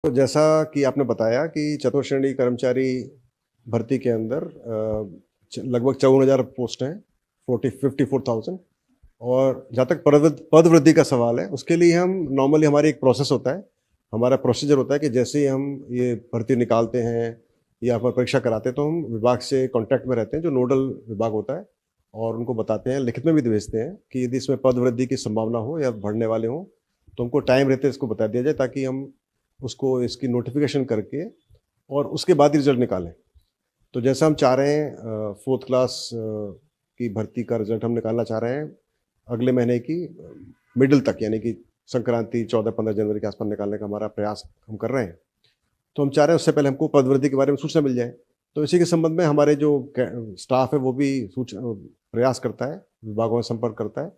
तो जैसा कि आपने बताया कि चतुर्श्रेणी कर्मचारी भर्ती के अंदर लगभग 54,000 पोस्ट हैं, 54,000। और जहाँ तक पद वृद्धि का सवाल है, उसके लिए हम नॉर्मली हमारी एक प्रोसेस होता है, हमारा प्रोसीजर होता है कि जैसे ही हम ये भर्ती निकालते हैं या हम परीक्षा कराते हैं, तो हम विभाग से कांटेक्ट में रहते हैं, जो नोडल विभाग होता है, और उनको बताते हैं, लिखित में भी भेजते हैं कि यदि इसमें पद वृद्धि की संभावना हो या बढ़ने वाले हों, तो हमको टाइम रहते इसको बता दिया जाए, ताकि हम उसको इसकी नोटिफिकेशन करके और उसके बाद ही रिजल्ट निकालें। तो जैसा हम चाह रहे हैं, फोर्थ क्लास की भर्ती का रिजल्ट हम निकालना चाह रहे हैं अगले महीने की मिडिल तक, यानी कि संक्रांति 14-15 जनवरी के आसपास निकालने का हमारा प्रयास हम कर रहे हैं। तो हम चाह रहे हैं उससे पहले हमको पदवृद्धि के बारे में सूचना मिल जाए। तो इसी के संबंध में हमारे जो स्टाफ है वो भी प्रयास करता है, विभागों से संपर्क करता है,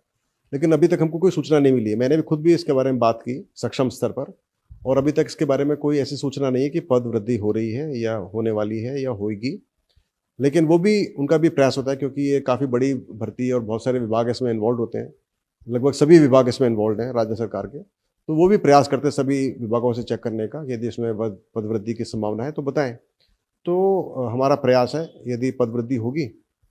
लेकिन अभी तक हमको कोई सूचना नहीं मिली है। मैंने भी खुद भी इसके बारे में बात की सक्षम स्तर पर, और अभी तक इसके बारे में कोई ऐसी सूचना नहीं है कि पद वृद्धि हो रही है या होने वाली है या होगी। लेकिन वो भी, उनका भी प्रयास होता है, क्योंकि ये काफ़ी बड़ी भर्ती है और बहुत सारे विभाग इसमें इन्वॉल्व होते हैं। लगभग सभी विभाग इसमें इन्वॉल्व हैं राज्य सरकार के। तो वो भी प्रयास करते हैं सभी विभागों से चेक करने का, यदि इसमें पद वृद्धि की संभावना है तो बताएं। तो हमारा प्रयास है, यदि पद वृद्धि होगी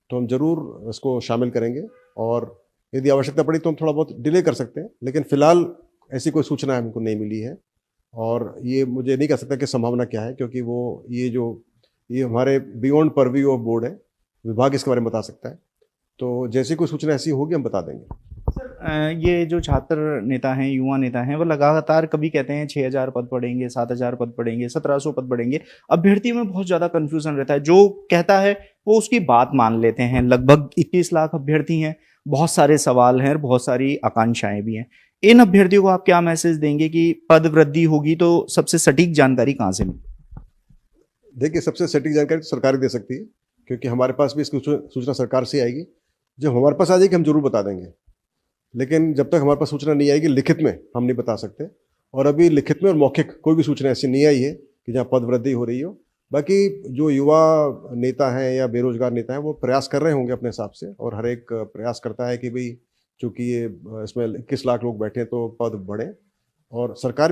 तो हम ज़रूर इसको शामिल करेंगे, और यदि आवश्यकता पड़ी तो हम थोड़ा बहुत डिले कर सकते हैं, लेकिन फिलहाल ऐसी कोई सूचना हमको नहीं मिली है। और ये मुझे नहीं कह सकता कि संभावना क्या है, क्योंकि वो ये हमारे बियॉन्ड परव्यू ऑफ बोर्ड है, विभाग इसके बारे में बता सकता है। तो जैसी कोई सूचना ऐसी होगी हम बता देंगे। सर, ये जो छात्र नेता हैं, युवा नेता हैं, वो लगातार कभी कहते हैं 6,000 पद पढ़ेंगे, 7,000 पद पढ़ेंगे, 1,700 पद पढ़ेंगे। अभ्यर्थी में बहुत ज्यादा कंफ्यूजन रहता है। जो कहता है वो उसकी बात मान लेते हैं। लगभग 21 लाख अभ्यर्थी हैं, बहुत सारे सवाल हैं और बहुत सारी आकांक्षाएं भी हैं। इन अभ्यर्थियों को आप क्या मैसेज देंगे कि पद वृद्धि होगी तो सबसे सटीक जानकारी कहाँ से मिले? देखिए, सबसे सटीक जानकारी तो सरकार ही दे सकती है, क्योंकि हमारे पास भी इसकी सूचना सरकार से आएगी। जब हमारे पास आ जाएगी हम जरूर बता देंगे, लेकिन जब तक हमारे पास सूचना नहीं आएगी लिखित में हम नहीं बता सकते। और अभी लिखित में और मौखिक कोई भी सूचना ऐसी नहीं आई है कि जहाँ पद वृद्धि हो रही हो। बाकी जो युवा नेता हैं या बेरोजगार नेता हैं वो प्रयास कर रहे होंगे अपने हिसाब से, और हर एक प्रयास करता है कि भाई, चूंकि ये इसमें 21 लाख लोग बैठे हैं तो पद बढ़े, और सरकार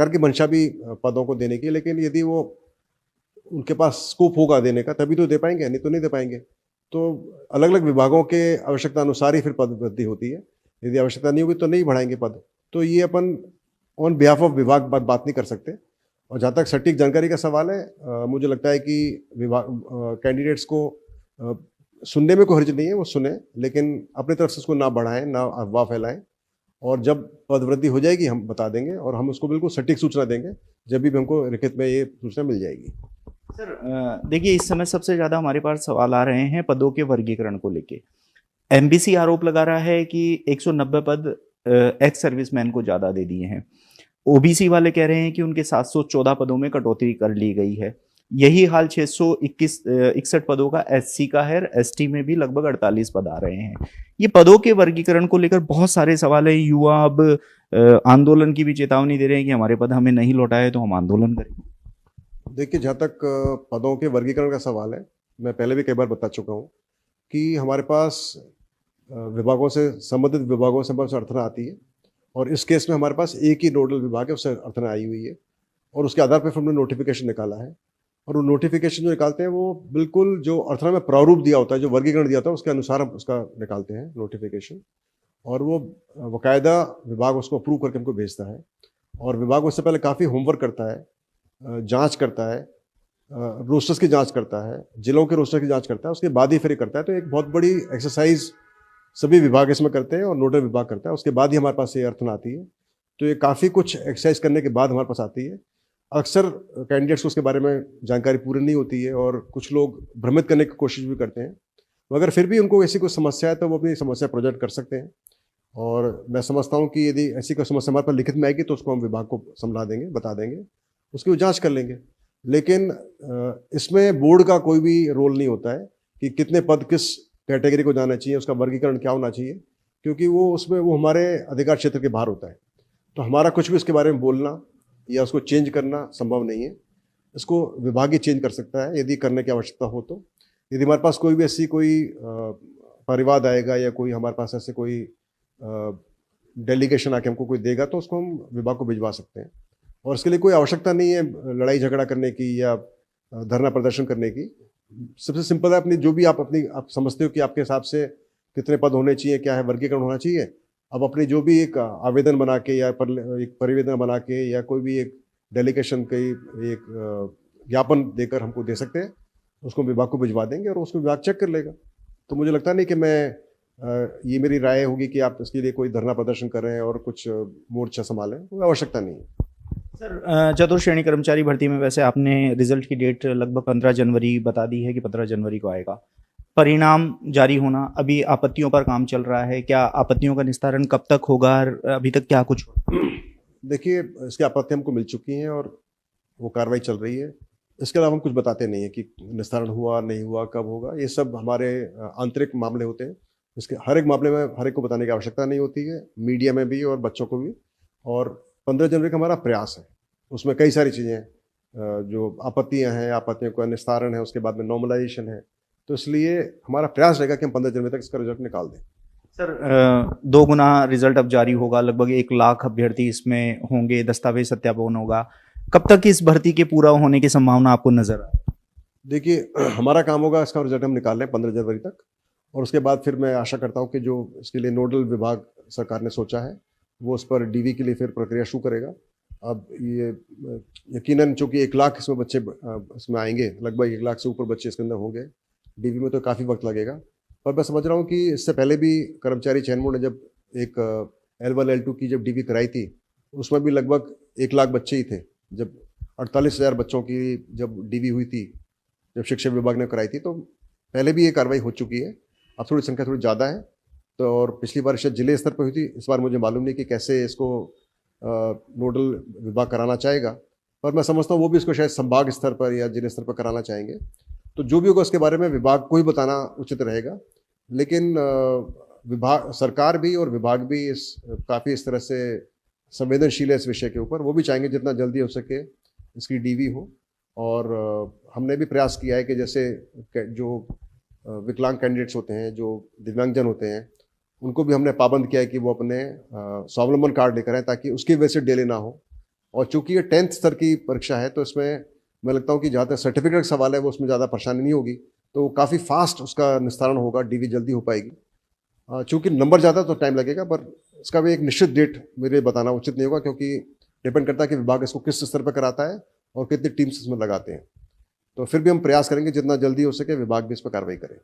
की मंशा भी पदों को देने की। लेकिन यदि वो उनके पास स्कोप होगा देने का तभी तो दे पाएंगे, नहीं तो नहीं दे पाएंगे। तो अलग अलग विभागों के आवश्यकता अनुसार ही फिर पद वृद्धि होती है। यदि आवश्यकता नहीं होगी तो नहीं बढ़ाएंगे पद। तो ये अपन ऑन बिहाफ ऑफ विभाग बात नहीं कर सकते। और जहाँ तक सटीक जानकारी का सवाल है, मुझे लगता है कि विभाग कैंडिडेट्स को अ, सुनने में कोई हर्ज नहीं है, वो सुने, लेकिन अपनी तरफ से उसको ना बढ़ाएं, ना अफवाह फैलाएं। और जब पद वृद्धि हो जाएगी हम बता देंगे, और हम उसको बिल्कुल सटीक सूचना देंगे जब भी हमको लिखित में ये सूचना मिल जाएगी। सर, देखिए, इस समय सबसे ज्यादा हमारे पास सवाल आ रहे हैं पदों के वर्गीकरण को लेके। एमबीसी आरोप लगा रहा है कि 190 पद एक्स सर्विसमैन को ज्यादा दे दिए हैं। ओबीसी वाले कह रहे हैं कि उनके 714 पदों में कटौती कर ली गई है। यही हाल 661 पदों का एससी का है। एसटी में भी लगभग 48 पद आ रहे हैं। ये पदों के वर्गीकरण को लेकर बहुत सारे सवाल हैं। युवा अब आंदोलन की भी चेतावनी दे रहे हैं कि हमारे पद हमें नहीं लौटाए तो हम आंदोलन करेंगे। देखिए, जहाँ तक पदों के वर्गीकरण का सवाल है, मैं पहले भी कई बार बता चुका हूँ कि हमारे पास विभागों से, संबंधित विभागों से हमारे पास अर्थना आती है, और इस केस में हमारे पास एक ही नोडल विभाग है, उससे अर्थना आई हुई है, और उसके आधार पर फिर हमने नोटिफिकेशन निकाला है। और वो नोटिफिकेशन जो निकालते हैं वो बिल्कुल जो अर्थना में प्रारूप दिया होता है, जो वर्गीकरण दिया होता है, उसके अनुसार हम उसका निकालते हैं नोटिफिकेशन। और वो बाकायदा विभाग उसको अप्रूव करके हमको भेजता है, और विभाग उससे पहले काफ़ी होमवर्क करता है, जांच करता है, रोस्टर्स की जांच करता है, जिलों के रोस्टर की जांच करता है, उसके बाद ही फिर ये करता है। तो एक बहुत बड़ी एक्सरसाइज सभी विभाग इसमें करते हैं और नोडल विभाग करता है, उसके बाद ही हमारे पास ये अर्थन आती है। तो ये काफ़ी कुछ एक्सरसाइज करने के बाद हमारे पास आती है। अक्सर कैंडिडेट्स को उसके बारे में जानकारी पूरी नहीं होती है, और कुछ लोग भ्रमित करने की कोशिश भी करते हैं, मगर फिर भी उनको ऐसी कोई समस्या है तो वो अपनी समस्या प्रोजेक्ट कर सकते हैं। और मैं समझता हूँ कि यदि ऐसी कोई समस्या हमारे पास लिखित में आएगी तो उसको हम विभाग को समझा देंगे, बता देंगे, उसकी वो जांच कर लेंगे। लेकिन इसमें बोर्ड का कोई भी रोल नहीं होता है कि कितने पद किस कैटेगरी को जाना चाहिए, उसका वर्गीकरण क्या होना चाहिए, क्योंकि वो उसमें वो हमारे अधिकार क्षेत्र के बाहर होता है। तो हमारा कुछ भी उसके बारे में बोलना या उसको चेंज करना संभव नहीं है। इसको विभाग ही चेंज कर सकता है यदि करने की आवश्यकता हो तो। यदि हमारे पास कोई भी ऐसी कोई परिवाद आएगा या कोई हमारे पास ऐसे कोई डेलीगेशन आके हमको कोई देगा तो उसको हम विभाग को भिजवा सकते हैं। और इसके लिए कोई आवश्यकता नहीं है लड़ाई झगड़ा करने की या धरना प्रदर्शन करने की। सबसे सिंपल है, अपनी जो भी आप समझते हो कि आपके हिसाब से कितने पद होने चाहिए, क्या है वर्गीकरण होना चाहिए, अब अपनी जो भी एक आवेदन बना के या एक परिवेदन बना के या कोई भी एक डेलीगेशन की एक ज्ञापन देकर हमको दे सकते हैं, उसको विभाग को भिजवा देंगे और उसको विभाग चेक कर लेगा। तो मुझे लगता नहीं कि ये मेरी राय होगी कि आप इसके लिए कोई धरना प्रदर्शन कर रहे हैं और कुछ मोर्चा संभालें, कोई आवश्यकता नहीं है। सर, चतुर्थ श्रेणी कर्मचारी भर्ती में वैसे आपने रिजल्ट की डेट लगभग 15 जनवरी बता दी है कि 15 जनवरी को आएगा। परिणाम जारी होना, अभी आपत्तियों पर काम चल रहा है, क्या आपत्तियों का निस्तारण कब तक होगा? अभी तक क्या कुछ? देखिए, इसकी आपत्ति हमको मिल चुकी हैं और वो कार्रवाई चल रही है। इसके अलावा हम कुछ बताते नहीं है कि निस्तारण हुआ नहीं हुआ, कब होगा। ये सब हमारे आंतरिक मामले होते हैं। इसके हर एक मामले में हर एक को बताने की आवश्यकता नहीं होती है, मीडिया में भी और बच्चों को भी। और 15 जनवरी का हमारा प्रयास है, उसमें कई सारी चीज़ें जो आपत्तियां हैं, आपत्तियों का निस्तारण है, उसके बाद में नॉर्मलाइजेशन है। तो इसलिए हमारा प्रयास रहेगा कि हम 15 जनवरी तक इसका रिजल्ट निकाल दें। सर, 2 गुना रिजल्ट अब जारी होगा, लगभग 1 लाख अभ्यर्थी इसमें होंगे, दस्तावेज सत्यापन होगा। कब तक इस भर्ती के पूरा होने की संभावना आपको नजर आ रही है? देखिए, हमारा काम होगा इसका रिजल्ट हम निकाल लें 15 जनवरी तक, और उसके बाद फिर मैं आशा करता हूँ कि जो इसके लिए नोडल विभाग सरकार ने सोचा है वो उस पर डीवी के लिए फिर प्रक्रिया शुरू करेगा। अब ये यकीनन चूँकि 1 लाख इसमें बच्चे इसमें आएंगे, लगभग 1 लाख से ऊपर बच्चे इसके अंदर होंगे, डीवी में तो काफ़ी वक्त लगेगा। पर मैं समझ रहा हूँ कि इससे पहले भी कर्मचारी चयन बोर्ड ने जब एक L1 L2 की जब डीवी कराई थी, उसमें भी लगभग 1 लाख बच्चे ही थे। जब 48,000 बच्चों की जब डीवी हुई थी, जब शिक्षा विभाग ने कराई थी, तो पहले भी ये कार्रवाई हो चुकी है। अब थोड़ी संख्या थोड़ी ज़्यादा है, तो और पिछली बार शायद जिले स्तर पर हुई थी, इस बार मुझे मालूम नहीं कि कैसे इसको नोडल विभाग कराना चाहेगा, पर मैं समझता हूँ वो भी इसको शायद संभाग स्तर पर या जिले स्तर पर कराना चाहेंगे। तो जो भी होगा उसके बारे में विभाग को ही बताना उचित रहेगा। लेकिन विभाग, सरकार भी और विभाग भी काफ़ी इस तरह से संवेदनशील है इस विषय के ऊपर। वो भी चाहेंगे जितना जल्दी हो सके इसकी डीवी हो। और हमने भी प्रयास किया है कि जैसे जो विकलांग कैंडिडेट्स होते हैं, जो दिव्यांगजन होते हैं, उनको भी हमने पाबंद किया है कि वो अपने स्वावलंबन कार्ड लेकर आएँ, ताकि उसकी वजह से डिले ना हो। और चूंकि ये 10th स्तर की परीक्षा है, तो इसमें मैं लगता हूँ कि जहाँ तक सर्टिफिकेट का सवाल है वो उसमें ज़्यादा परेशानी नहीं होगी, तो काफ़ी फास्ट उसका निस्तारण होगा, डीवी जल्दी हो पाएगी। चूँकि नंबर ज़्यादा तो टाइम लगेगा, पर इसका भी एक निश्चित डेट मेरे बताना उचित नहीं होगा, क्योंकि डिपेंड करता है कि विभाग इसको किस स्तर पर कराता है और कितनी टीम्स इसमें लगाते हैं। तो फिर भी हम प्रयास करेंगे जितना जल्दी हो सके विभाग भी इस पर कार्रवाई करे।